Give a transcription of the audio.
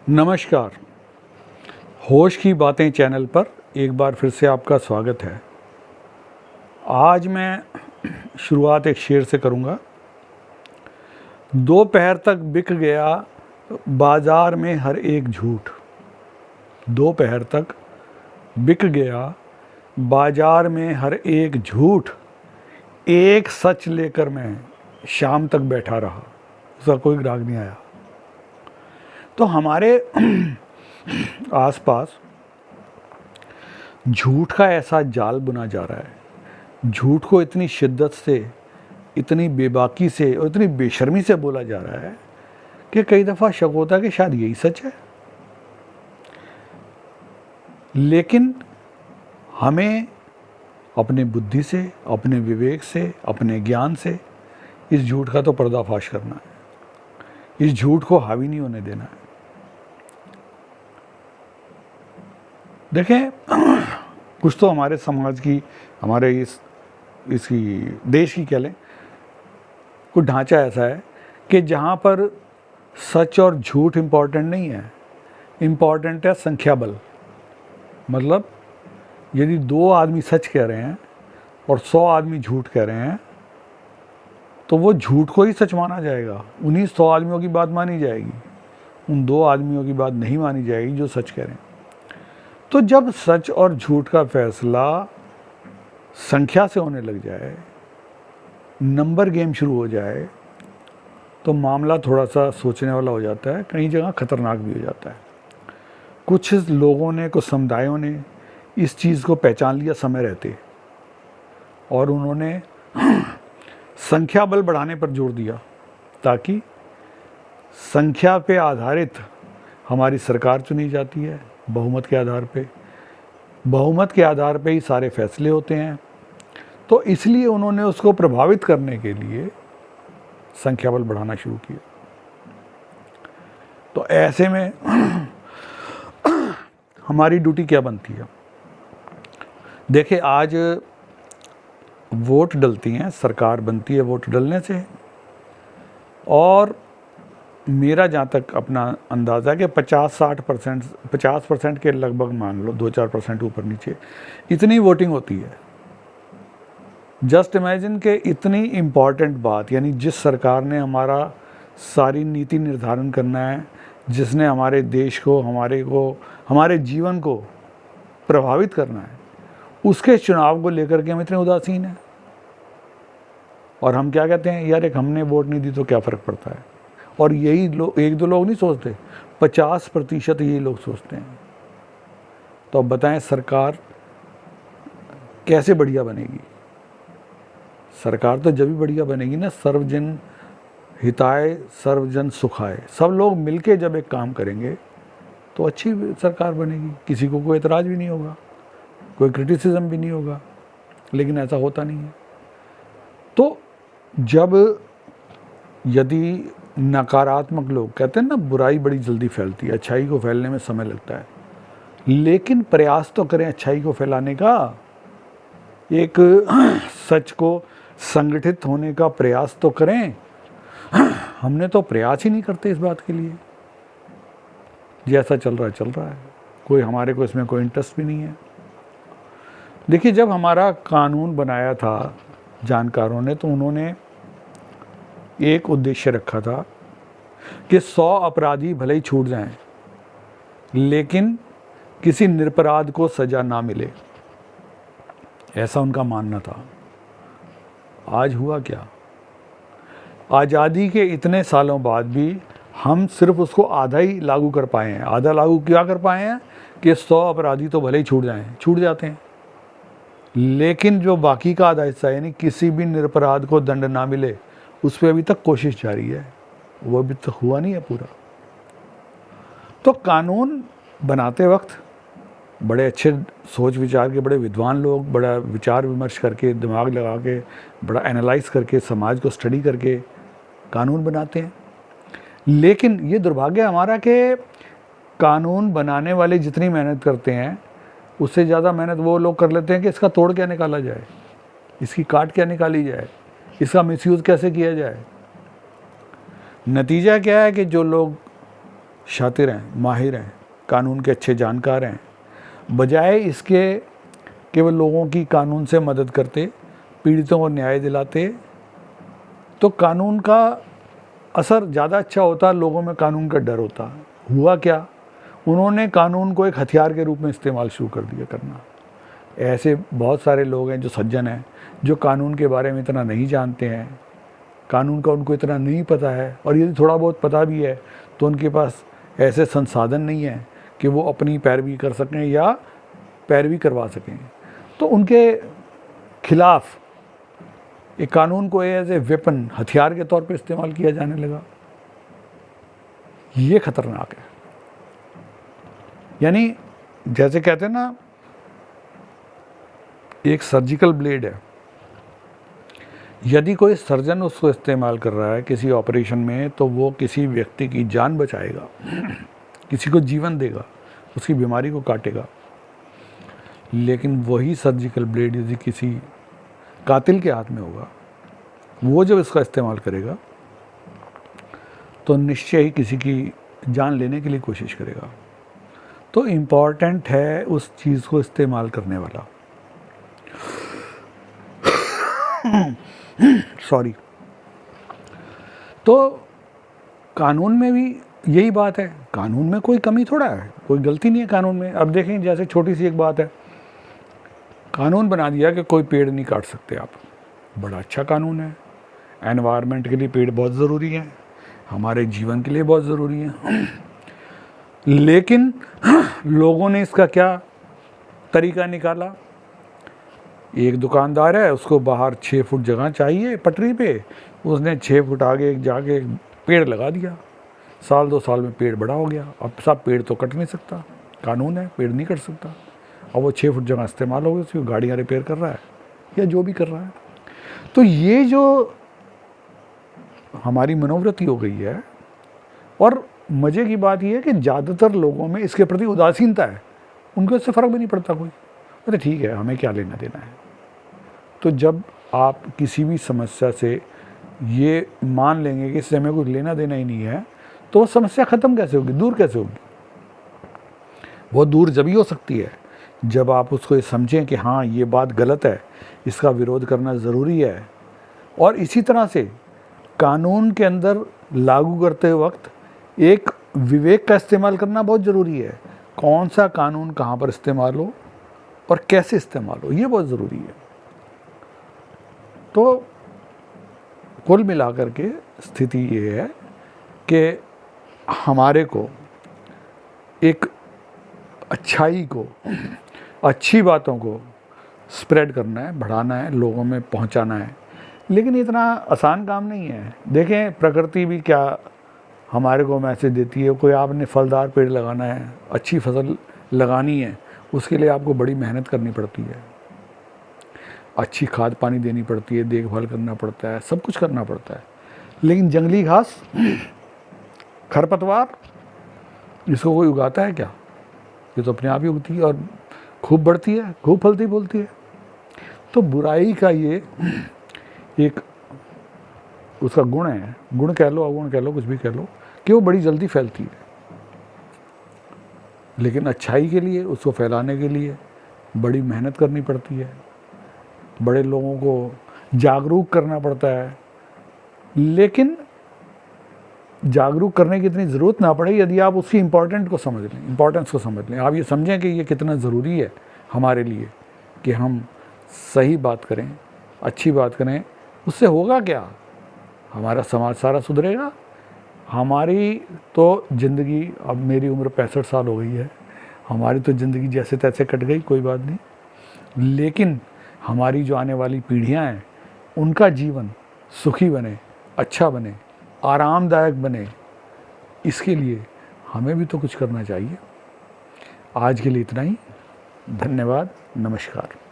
नमस्कार। होश की बातें चैनल पर एक बार फिर से आपका स्वागत है। आज मैं शुरुआत एक शेर से करूँगा। दोपहर तक बिक गया बाज़ार में हर एक झूठ। दोपहर तक बिक गया बाज़ार में हर एक झूठ। एक सच लेकर मैं शाम तक बैठा रहा, उसका कोई ग्राहक नहीं आया। तो हमारे आसपास झूठ का ऐसा जाल बुना जा रहा है, झूठ को इतनी शिद्दत से, इतनी बेबाकी से और इतनी बेशर्मी से बोला जा रहा है कि कई दफ़ा शक होता है कि शायद यही सच है। लेकिन हमें अपने बुद्धि से, अपने विवेक से, अपने ज्ञान से इस झूठ का तो पर्दाफाश करना है। इस झूठ को हावी नहीं होने देना है। देखें, कुछ तो हमारे समाज की, हमारे इसकी देश की कह लें, कुछ ढांचा ऐसा है कि जहाँ पर सच और झूठ इम्पॉर्टेंट नहीं है, इम्पॉर्टेंट है संख्या बल। मतलब यदि 2 आदमी सच कह रहे हैं और 100 आदमी झूठ कह रहे हैं तो वो झूठ को ही सच माना जाएगा। उन्हीं 100 आदमियों की बात मानी जाएगी, उन 2 आदमियों की बात नहीं मानी जाएगी जो सच कह रहे हैं। तो जब सच और झूठ का फैसला संख्या से होने लग जाए, नंबर गेम शुरू हो जाए, तो मामला थोड़ा सा सोचने वाला हो जाता है, कई जगह खतरनाक भी हो जाता है। कुछ लोगों ने, कुछ समुदायों ने इस चीज़ को पहचान लिया समय रहते, और उन्होंने संख्या बल बढ़ाने पर जोर दिया ताकि संख्या पे आधारित हमारी सरकार चुनी जाती है। बहुमत के आधार पे, बहुमत के आधार पे ही सारे फैसले होते हैं। तो इसलिए उन्होंने उसको प्रभावित करने के लिए संख्या बल बढ़ाना शुरू किया। तो ऐसे में हमारी ड्यूटी क्या बनती है? देखिए, आज वोट डलती हैं, सरकार बनती है वोट डलने से, और मेरा जहाँ तक अपना अंदाज़ा है कि 50% के लगभग मान लो, 2-4% ऊपर नीचे इतनी वोटिंग होती है। जस्ट इमेजिन कि इतनी इम्पॉर्टेंट बात, यानी जिस सरकार ने हमारा सारी नीति निर्धारण करना है, जिसने हमारे देश को, हमारे जीवन को प्रभावित करना है, उसके चुनाव को लेकर के हम इतने उदासीन हैं। और हम क्या कहते हैं, यार एक हमने वोट नहीं दी तो क्या फ़र्क पड़ता है। और यही लोग, 1-2 लोग नहीं सोचते, 50% यही लोग सोचते हैं। तो अब बताएं, सरकार कैसे बढ़िया बनेगी? सरकार तो जब भी बढ़िया बनेगी ना, सर्वजन हिताय सर्वजन सुखाय, सब लोग मिलके जब एक काम करेंगे तो अच्छी सरकार बनेगी। किसी को कोई एतराज़ भी नहीं होगा, कोई क्रिटिसिज्म भी नहीं होगा। लेकिन ऐसा होता नहीं है। तो जब यदि नकारात्मक लोग, कहते हैं ना, बुराई बड़ी जल्दी फैलती है, अच्छाई को फैलने में समय लगता है, लेकिन प्रयास तो करें अच्छाई को फैलाने का, एक सच को संगठित होने का प्रयास तो करें। हमने तो प्रयास ही नहीं करते इस बात के लिए। जैसा चल रहा है, कोई हमारे को इसमें कोई इंटरेस्ट भी नहीं है। देखिए, जब हमारा कानून बनाया था जानकारों ने, तो उन्होंने एक उद्देश्य रखा था कि 100 अपराधी भले ही छूट जाएं, लेकिन किसी निरपराध को सजा ना मिले, ऐसा उनका मानना था। आज हुआ क्या? आज़ादी के इतने सालों बाद भी हम सिर्फ उसको आधा ही लागू कर पाए हैं। आधा लागू क्या कर पाए हैं कि 100 अपराधी तो भले ही छूट जाते हैं, लेकिन जो बाकी का आधा हिस्सा, यानी किसी भी निरपराध को दंड ना मिले, उस पर अभी तक कोशिश जारी है। वो अभी तक हुआ नहीं है पूरा। तो कानून बनाते वक्त बड़े अच्छे सोच विचार के, बड़े विद्वान लोग, बड़ा विचार विमर्श करके, दिमाग लगा के, बड़ा एनालाइज करके, समाज को स्टडी करके कानून बनाते हैं। लेकिन ये दुर्भाग्य हमारा कि कानून बनाने वाले जितनी मेहनत करते हैं, उससे ज़्यादा मेहनत वो लोग कर लेते हैं कि इसका तोड़ क्या निकाला जाए, इसकी काट क्या निकाली जाए, इसका मिसयूज़ कैसे किया जाए। नतीजा क्या है कि जो लोग शातिर हैं, माहिर हैं, कानून के अच्छे जानकार हैं, बजाय इसके केवल लोगों की कानून से मदद करते, पीड़ितों को न्याय दिलाते, तो कानून का असर ज़्यादा अच्छा होता, लोगों में कानून का डर होता। हुआ क्या, उन्होंने कानून को एक हथियार के रूप में इस्तेमाल शुरू कर दिया करना। ऐसे बहुत सारे लोग हैं जो सज्जन हैं, जो कानून के बारे में इतना नहीं जानते हैं, कानून का उनको इतना नहीं पता है, और यदि थोड़ा बहुत पता भी है तो उनके पास ऐसे संसाधन नहीं है कि वो अपनी पैरवी कर सकें या पैरवी करवा सकें। तो उनके खिलाफ एक कानून को एज ए वेपन, हथियार के तौर पे इस्तेमाल किया जाने लगा। ये खतरनाक है। यानी जैसे कहते हैं ना, एक सर्जिकल ब्लेड है, यदि कोई सर्जन उसको इस्तेमाल कर रहा है किसी ऑपरेशन में, तो वो किसी व्यक्ति की जान बचाएगा, किसी को जीवन देगा, उसकी बीमारी को काटेगा। लेकिन वही सर्जिकल ब्लेड यदि किसी कातिल के हाथ में होगा, वो जब इसका इस्तेमाल करेगा तो निश्चय ही किसी की जान लेने के लिए कोशिश करेगा। तो इम्पॉर्टेंट है उस चीज़ को इस्तेमाल करने वाला। सॉरी। तो कानून में भी यही बात है, कानून में कोई कमी थोड़ा है, कोई गलती नहीं है कानून में। अब देखें, जैसे छोटी सी एक बात है, कानून बना दिया कि कोई पेड़ नहीं काट सकते आप, बड़ा अच्छा कानून है। एनवायरनमेंट के लिए पेड़ बहुत ज़रूरी है, हमारे जीवन के लिए बहुत ज़रूरी है। लेकिन लोगों ने इसका क्या तरीका निकाला, एक दुकानदार है, उसको बाहर 6 फुट जगह चाहिए पटरी पे, उसने 6 फुट आगे जाके पेड़ लगा दिया। साल 2 साल में पेड़ बड़ा हो गया। अब सब पेड़ तो कट नहीं सकता, कानून है, पेड़ नहीं कट सकता। अब वो 6 फुट जगह इस्तेमाल हो गई, उसकी गाड़ियाँ रिपेयर कर रहा है या जो भी कर रहा है। तो ये जो हमारी मनोवृत्ति हो गई है, और मज़े की बात यह है कि ज़्यादातर लोगों में इसके प्रति उदासीनता है, उनको इससे फ़र्क भी नहीं पड़ता कोई, अरे ठीक है, हमें क्या लेना देना है। तो जब आप किसी भी समस्या से ये मान लेंगे कि इससे हमें कुछ लेना देना ही नहीं है, तो वो समस्या ख़त्म कैसे होगी, दूर कैसे होगी? वो दूर जब ही हो सकती है जब आप उसको ये समझें कि हाँ, ये बात गलत है, इसका विरोध करना ज़रूरी है। और इसी तरह से कानून के अंदर लागू करते वक्त एक विवेक का इस्तेमाल करना बहुत ज़रूरी है। कौन सा कानून कहाँ पर इस्तेमाल हो और कैसे इस्तेमाल हो, ये बहुत ज़रूरी है। तो कुल मिलाकर के स्थिति ये है कि हमारे को एक अच्छाई को, अच्छी बातों को स्प्रेड करना है, बढ़ाना है, लोगों में पहुंचाना है। लेकिन इतना आसान काम नहीं है। देखें, प्रकृति भी क्या हमारे को मैसेज देती है, कोई आपने फलदार पेड़ लगाना है, अच्छी फसल लगानी है, उसके लिए आपको बड़ी मेहनत करनी पड़ती है, अच्छी खाद पानी देनी पड़ती है, देखभाल करना पड़ता है, सब कुछ करना पड़ता है। लेकिन जंगली घास, खरपतवार, इसको कोई उगाता है क्या? ये तो अपने आप ही उगती है और खूब बढ़ती है, खूब फलती फूलती है। तो बुराई का ये एक उसका गुण है, गुण कह लो, अवगुण कह लो, कुछ भी कह लो, कि वो बड़ी जल्दी फैलती है। लेकिन अच्छाई के लिए, उसको फैलाने के लिए बड़ी मेहनत करनी पड़ती है, बड़े लोगों को जागरूक करना पड़ता है। लेकिन जागरूक करने की इतनी ज़रूरत ना पड़े यदि आप उसकी इम्पोर्टेंस को समझ लें। आप ये समझें कि ये कितना ज़रूरी है हमारे लिए कि हम सही बात करें, अच्छी बात करें। उससे होगा क्या? हमारा समाज सारा सुधरेगा। हमारी तो ज़िंदगी, अब मेरी उम्र 65 साल हो गई है, हमारी तो ज़िंदगी जैसे तैसे कट गई, कोई बात नहीं। लेकिन हमारी जो आने वाली पीढ़ियां हैं, उनका जीवन सुखी बने, अच्छा बने, आरामदायक बने, इसके लिए हमें भी तो कुछ करना चाहिए। आज के लिए इतना ही। धन्यवाद, नमस्कार।